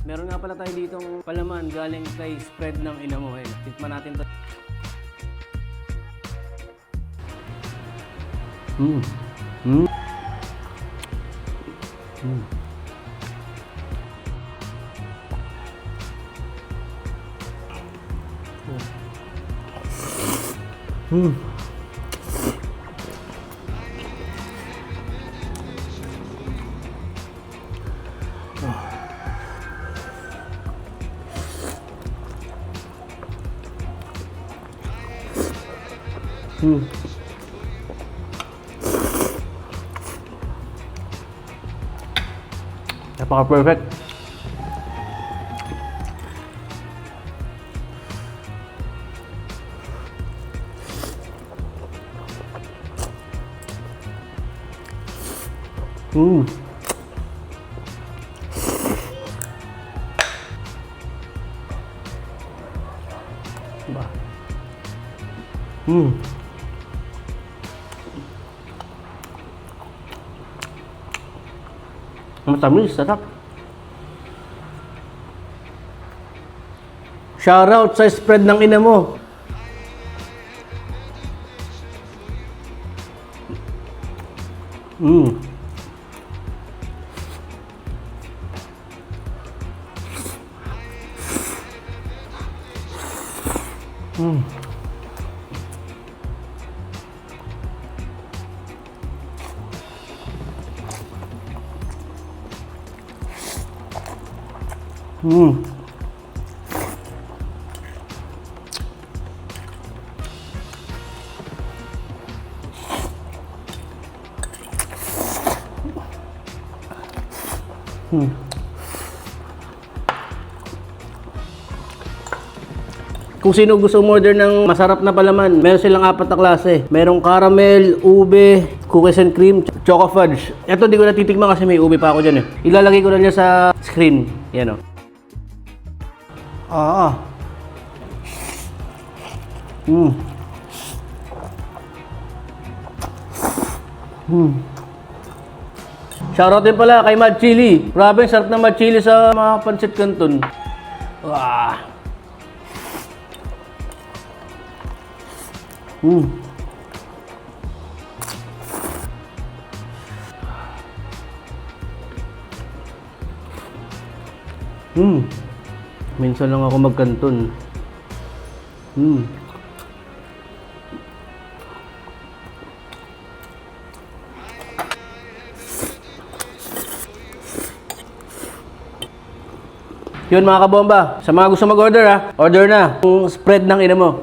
Meron nga pala tayo ditong palaman galing kay spread ng ina mo. Eh. Tikman natin to. Mm. Mm. Mm. Mm. Mm. Napaka-perfect. Mm. Ba. Mm. Matamis, sarap. Shoutout sa spread ng ina mo. Mm. Mm. Mm. Mm. Kung sino gusto umorder ng masarap na palaman, meron silang 4 na klase. Merong caramel, ube, cookies and cream, choco fudge. Ito di ko natitikman kasi may ube pa ako dyan eh. Ilalagay ko na niya sa screen. Yan o. Mm. Mm. Shoutout din pala kay Mad Chili. Grabe, sarap na Mad Chili sa mga pancit canton. Wah. Mm. Mm. Minsan lang ako magkanton. Mm. Yun mga kabomba, sa mga gusto mag-order order na. Yung spread ng ina mo.